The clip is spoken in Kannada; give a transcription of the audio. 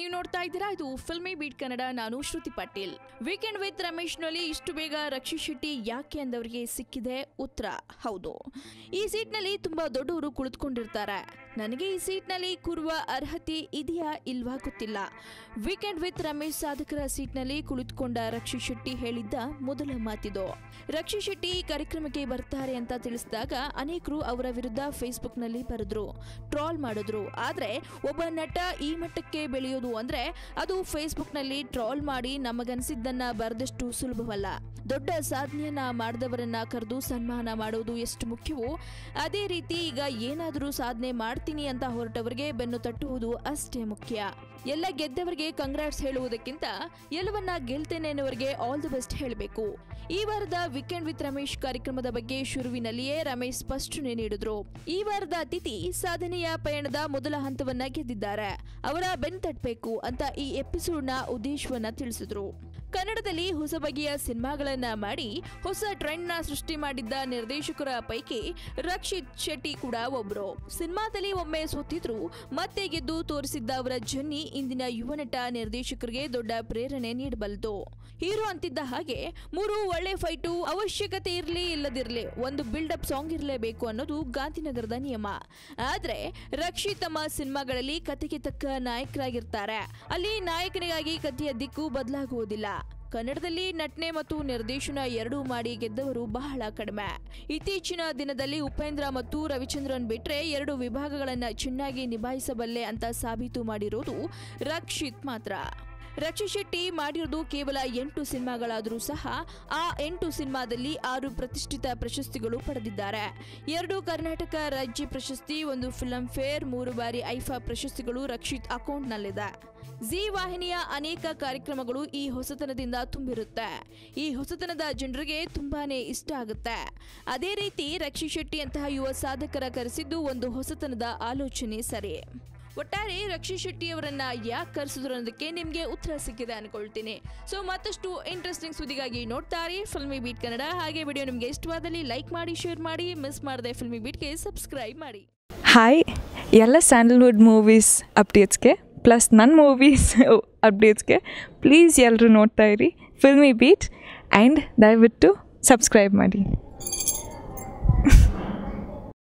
ನೀವು ನೋಡ್ತಾ ಇದ್ದೀರಾ ಇದು ಫಿಲ್ಮಿ ಬೀಟ್ ಕನ್ನಡ. ನಾನು ಶ್ರುತಿ ಪಾಟೀಲ್. ವೀಕೆಂಡ್ ವಿತ್ ರಮೇಶ್ ನಲ್ಲಿ ಇಷ್ಟು ಬೇಗ ರಕ್ಷಿತ್ ಶೆಟ್ಟಿ ಯಾಕೆ ಅಂದವರಿಗೆ ಸಿಕ್ಕಿದೆ ಉತ್ತರ. ಹೌದು, ಈ ಸೀಟ್ ನಲ್ಲಿ ತುಂಬಾ ದೊಡ್ಡವರು ಕುಳಿತುಕೊಂಡಿರ್ತಾರೆ. ನನಗೆ ಈ ಸೀಟ್ ನಲ್ಲಿ ಕೂರುವ ಅರ್ಹತೆ ಇದೆಯಾ ಇಲ್ವಾ ಗೊತ್ತಿಲ್ಲ. ವೀಕೆಂಡ್ ವಿತ್ ರಮೇಶ್ ಸಾಧಕರ ಸೀಟ್ ನಲ್ಲಿ ಕುಳಿತುಕೊಂಡ ರಕ್ಷಿತ್ ಶೆಟ್ಟಿ ಹೇಳಿದ್ದ ಮೊದಲ ಮಾತಿದು. ರಕ್ಷಿತ್ ಶೆಟ್ಟಿ ಕಾರ್ಯಕ್ರಮಕ್ಕೆ ಬರ್ತಾರೆ ಅಂತ ತಿಳಿಸಿದಾಗ ಅನೇಕರು ಅವರ ವಿರುದ್ಧ ಫೇಸ್ಬುಕ್ ನಲ್ಲಿ ಬರೆದ್ರು, ಟ್ರಾಲ್ ಮಾಡಿದ್ರು. ಆದ್ರೆ ಒಬ್ಬ ನಟ ಈ ಮಟ್ಟಕ್ಕೆ ಬೆಳೆಯೋದು ಅಂದ್ರೆ ಅದು ಫೇಸ್ಬುಕ್ ನಲ್ಲಿ ಟ್ರಾಲ್ ಮಾಡಿ ನಮಗನ್ಸಿದ್ದನ್ನ ಬರೆದಷ್ಟು ಸುಲಭವಲ್ಲ. ದೊಡ್ಡ ಸಾಧನೆಯನ್ನ ಮಾಡಿದವರನ್ನ ಕರೆದು ಸನ್ಮಾನ ಮಾಡೋದು ಎಷ್ಟು ಮುಖ್ಯವೋ ಅದೇ ರೀತಿ ಈಗ ಏನಾದರೂ ಸಾಧನೆ ಮಾಡ್ತೀನಿ ಅಂತ ಹೊರಟವರಿಗೆ ಬೆನ್ನು ತಟ್ಟುವುದು ಅಷ್ಟೇ ಮುಖ್ಯ. ಎಲ್ಲ ಗೆದ್ದವರಿಗೆ ಕಂಗ್ರಾಟ್ಸ್ ಹೇಳುವುದಕ್ಕಿಂತ ಎಲ್ಲವನ್ನ ಗೆಲ್ತೇನೆ ಅನ್ನೋರಿಗೆ ಆಲ್ ದಿ ಬೆಸ್ಟ್ ಹೇಳಬೇಕು. ಈ ವಾರದ ವೀಕೆಂಡ್ ವಿತ್ ರಮೇಶ್ ಕಾರ್ಯಕ್ರಮದ ಬಗ್ಗೆ ಶುರುವಿನಲ್ಲಿಯೇ ರಮೇಶ್ ಸ್ಪಷ್ಟನೆ ನೀಡಿದ್ರು. ಈ ವಾರದ ಅತಿಥಿ ಸಾಧನೆಯ ಪಯಣದ ಮೊದಲ ಹಂತವನ್ನ ಗೆದ್ದಿದ್ದಾರೆ, ಅವರ ಬೆನ್ನು ತಟ್ಟಬೇಕು ಅಂತ ಈ ಎಪಿಸೋಡ್ನ ಉದ್ದೇಶವನ್ನ ತಿಳಿಸಿದ್ರು. ಕನ್ನಡದಲ್ಲಿ ಹೊಸ ಬಗೆಯ ಸಿನಿಮಾಗಳನ್ನ ಮಾಡಿ ಹೊಸ ಟ್ರೆಂಡ್ ನ ಸೃಷ್ಟಿ ಮಾಡಿದ್ದ ನಿರ್ದೇಶಕರ ಪೈಕಿ ರಕ್ಷಿತ್ ಶೆಟ್ಟಿ ಕೂಡ ಒಬ್ರು. ಸಿನಿಮಾದಲ್ಲಿ ಒಮ್ಮೆ ಸೋತಿದ್ರು ಮತ್ತೆ ಗೆದ್ದು ತೋರಿಸಿದ್ದ ಅವರ ಜರ್ನಿ ಇಂದಿನ ಯುವ ನಟ ನಿರ್ದೇಶಕರಿಗೆ ದೊಡ್ಡ ಪ್ರೇರಣೆ ನೀಡಬಲ್ಲದು. ಹೀರೋ ಅಂತಿದ್ದ ಹಾಗೆ 3 ಒಳ್ಳೆ ಫೈಟು ಅವಶ್ಯಕತೆ ಇರಲಿ ಇಲ್ಲದಿರಲಿ ಒಂದು ಬಿಲ್ಡಪ್ ಸಾಂಗ್ ಇರಲೇಬೇಕು ಅನ್ನೋದು ಗಾಂಧಿನಗರದ ನಿಯಮ. ಆದ್ರೆ ರಕ್ಷಿತ್ ತಮ್ಮ ಸಿನಿಮಾಗಳಲ್ಲಿ ಕಥೆಗೆ ತಕ್ಕ ನಾಯಕರಾಗಿರ್ತಾರೆ. ಅಲ್ಲಿ ನಾಯಕನಿಗಾಗಿ ಕಥೆಯ ದಿಕ್ಕು ಬದಲಾಗುವುದಿಲ್ಲ. ಕನ್ನಡದಲ್ಲಿ ನಟನೆ ಮತ್ತು ನಿರ್ದೇಶನ ಎರಡೂ ಮಾಡಿ ಗೆದ್ದವರು ಬಹಳ ಕಡಿಮೆ. ಇತ್ತೀಚಿನ ದಿನದಲ್ಲಿ ಉಪೇಂದ್ರ ಮತ್ತು ರವಿಚಂದ್ರನ್ ಬಿಟ್ರೆ 2 ವಿಭಾಗಗಳನ್ನ ಚೆನ್ನಾಗಿ ನಿಭಾಯಿಸಬಲ್ಲೆ ಅಂತ ಸಾಬೀತು ಮಾಡಿರೋದು ರಕ್ಷಿತ್ ಮಾತ್ರ. ರಕ್ಷಿತ್ ಶೆಟ್ಟಿ ಮಾಡಿರೋದು ಕೇವಲ 8 ಸಿನಿಮಾಗಳಾದರೂ ಸಹ ಆ 8 ಸಿನಿಮಾದಲ್ಲಿ 6 ಪ್ರತಿಷ್ಠಿತ ಪ್ರಶಸ್ತಿಗಳು ಪಡೆದಿದ್ದಾರೆ. 2 ಕರ್ನಾಟಕ ರಾಜ್ಯ ಪ್ರಶಸ್ತಿ, 1 ಫಿಲ್ಮ್ ಫೇರ್, 3 ಬಾರಿ ಐಫಾ ಪ್ರಶಸ್ತಿಗಳು ರಕ್ಷಿತ್ ಅಕೌಂಟ್ನಲ್ಲಿದೆ. ಜಿ ವಾಹಿನಿಯ ಅನೇಕ ಕಾರ್ಯಕ್ರಮಗಳು ಈ ಹೊಸತನದಿಂದ ತುಂಬಿರುತ್ತೆ. ಈ ಹೊಸತನದ ಜನರಿಗೆ ತುಂಬಾನೇ ಇಷ್ಟ ಆಗುತ್ತೆ. ಅದೇ ರೀತಿ ರಕ್ಷಿತ್ ಶೆಟ್ಟಿ ಅಂತಹ ಯುವ ಸಾಧಕರ ಕರೆಸಿದ್ದು ಒಂದು ಹೊಸತನದ ಆಲೋಚನೆ ಸರಿ. ಒಟ್ಟಾರೆ ರಕ್ಷಿತ್ ಶೆಟ್ಟಿ ಅವರನ್ನ ಯಾಕೆ ಕರೆಸಿದ್ರು ಅನ್ನೋದಕ್ಕೆ ನಿಮಗೆ ಉತ್ತರ ಸಿಕ್ಕಿದೆ ಅನ್ಕೊಳ್ತೀನಿ. ಸೊ ಮತ್ತಷ್ಟು ಇಂಟ್ರೆಸ್ಟಿಂಗ್ ಸುದ್ದಿಗಾಗಿ ನೋಡ್ತಾರೆ ಫಿಲ್ಮಿ ಬೀಟ್ ಕನ್ನಡ. ಹಾಗೆ ವಿಡಿಯೋ ನಿಮಗೆ ಇಷ್ಟವಾದಲ್ಲಿ ಲೈಕ್ ಮಾಡಿ, ಶೇರ್ ಮಾಡಿ, ಮಿಸ್ ಮಾಡದೆ ಫಿಲ್ಮಿ ಬೀಟ್ಗೆ ಸಬ್ಸ್ಕ್ರೈಬ್ ಮಾಡಿ. ಹಾಯ್, ಎಲ್ಲ ಸ್ಯಾಂಡಲ್ವುಡ್ ಮೂವೀಸ್ ಅಪ್ಡೇಟ್ಸ್ಗೆ ಪ್ಲಸ್ ನನ್ನ ಮೂವೀಸ್ ಅಪ್ಡೇಟ್ಸ್ಗೆ ಪ್ಲೀಸ್ ಎಲ್ಲರೂ ನೋಡ್ತಾ ಇರಿ ಫಿಲ್ಮಿ ಬೀಟ್ ಆ್ಯಂಡ್ ದಯವಿಟ್ಟು ಸಬ್ಸ್ಕ್ರೈಬ್ ಮಾಡಿ.